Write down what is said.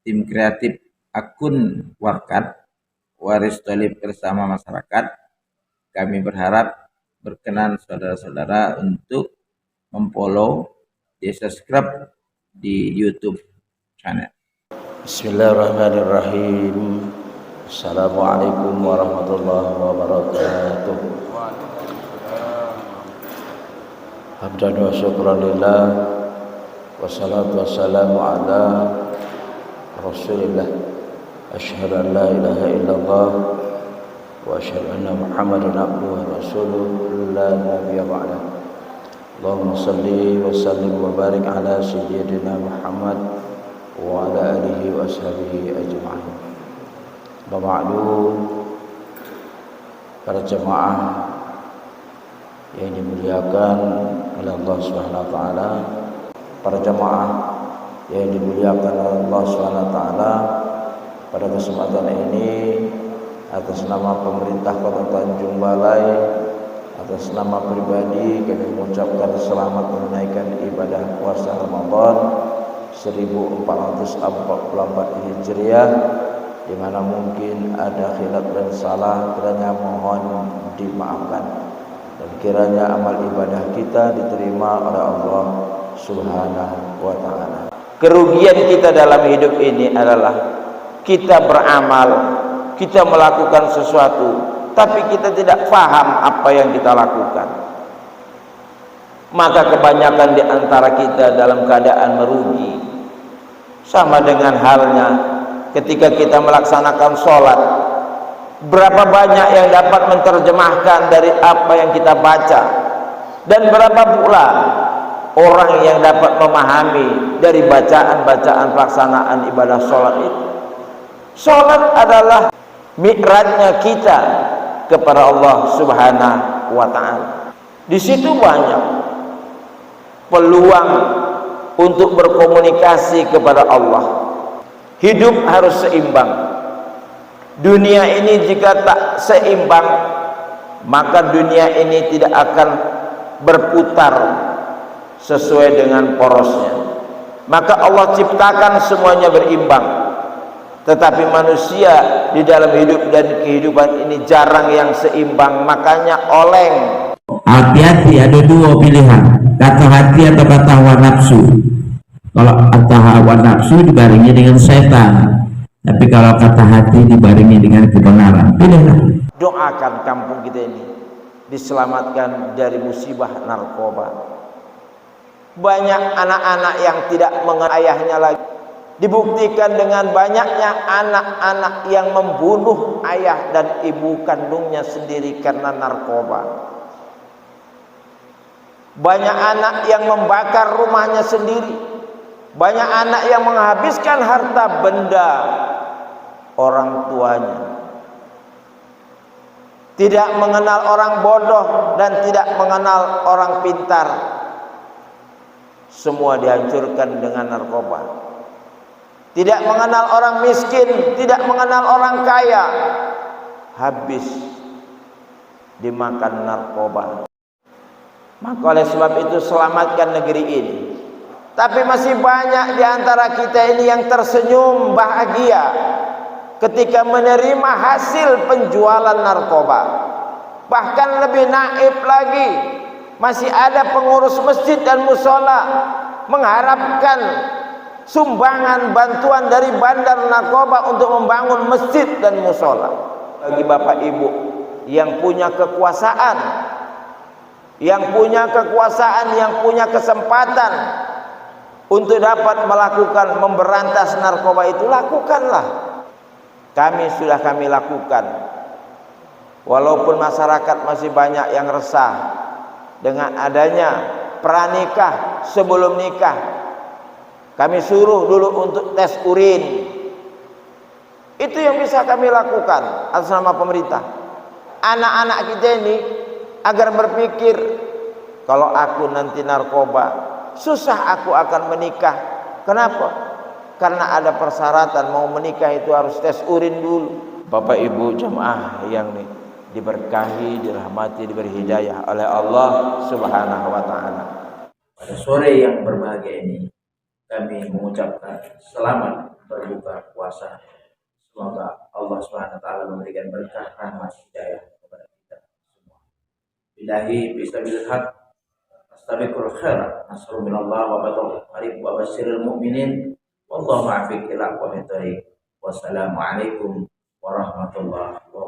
tim kreatif akun Warkat Waris Thalib bersama masyarakat, kami berharap berkenan saudara-saudara untuk memfollow, di-subscribe di YouTube channel. Bismillahirrahmanirrahim. Assalamualaikum warahmatullahi wabarakatuh. Hamdan wa syukran lillah, wassalatu wassalamu ala Rasulillah. Asyhadu an la ilaha illallah wa asyhadu anna Muhammadan abduhu wa rasuluhu la nabiyya ba'da. Allahumma shalli wa sallim wa barik ala sayyidina Muhammad wa ala alihi wa ashabihi ajma'in. Ba'du, para jemaah yang dimuliakan oleh Allah Subhanahu wa taala, para jemaah yang dimuliakan oleh Allah Subhanahu wa taala, pada kesempatan ini atas nama pemerintah Kota Tanjung Balai, atas nama pribadi kami mengucapkan selamat menunaikan ibadah puasa Ramadan 1444 Hijriah, di mana mungkin ada khilaf dan salah, kiranya mohon dimaafkan dan kiranya amal ibadah kita diterima oleh Allah Subhanahu wa taala. Kerugian kita dalam hidup ini adalah kita beramal, kita melakukan sesuatu, tapi kita tidak paham apa yang kita lakukan. Maka kebanyakan di antara kita dalam keadaan merugi. Sama dengan halnya ketika kita melaksanakan sholat, berapa banyak yang dapat menerjemahkan dari apa yang kita baca, dan berapa pula orang yang dapat memahami dari bacaan-bacaan pelaksanaan ibadah sholat itu. Sholat adalah mi'rajnya kita kepada Allah Subhanahu wa ta'ala. Di situ banyak peluang untuk berkomunikasi kepada Allah. Hidup harus seimbang. Dunia ini jika tak seimbang, maka dunia ini tidak akan berputar sesuai dengan porosnya. Maka Allah ciptakan semuanya berimbang. Tetapi manusia di dalam hidup dan kehidupan ini jarang yang seimbang, makanya oleng. Hati-hati, ada dua pilihan, kata hati atau kata hawa nafsu. Kalau kata hawa nafsu dibarengi dengan setan, tapi kalau kata hati dibarengi dengan kebenaran, pilihlah. Doakan kampung kita ini diselamatkan dari musibah narkoba. Banyak anak-anak yang tidak mengenal ayahnya lagi. Dibuktikan dengan banyaknya anak-anak yang membunuh ayah dan ibu kandungnya sendiri karena narkoba. Banyak anak yang membakar rumahnya sendiri. Banyak anak yang menghabiskan harta benda orang tuanya. Tidak mengenal orang bodoh dan tidak mengenal orang pintar. Semua dihancurkan dengan narkoba. Tidak mengenal orang miskin, tidak mengenal orang kaya, habis dimakan narkoba. Maka oleh sebab itu selamatkan negeri ini. Tapi masih banyak di antara kita ini yang tersenyum bahagia ketika menerima hasil penjualan narkoba. Bahkan lebih naib lagi, masih ada pengurus masjid dan musola mengharapkan sumbangan bantuan dari bandar narkoba untuk membangun masjid dan musola. Bagi bapak ibu yang punya kekuasaan, yang punya kesempatan untuk dapat melakukan memberantas narkoba itu, lakukanlah. Kami lakukan. Walaupun masyarakat masih banyak yang resah dengan adanya pranikah sebelum nikah. Kami suruh dulu untuk tes urin. Itu yang bisa kami lakukan atas nama pemerintah. Anak-anak kita ini agar berpikir, kalau aku nanti narkoba, susah aku akan menikah. Kenapa? Karena ada persyaratan, mau menikah itu harus tes urin dulu. Bapak ibu jemaah yang diberkahi, dirahmati, diberi hidayah oleh Allah Subhanahu wa ta'ala. Pada sore yang berbahagia ini, kami mengucapkan selamat berbuka puasa. Semoga Allah Subhanahu wa taala memberikan berkah, rahmat, hidayah kepada kita semua. Billahi bismillahil haq astabiqul khair nasru minallah wa badal qarib wa basyiril mu'minin wallahu ma'afiq ila aqwamit thariq. Wassalamualaikum warahmatullahi wabarakatuh.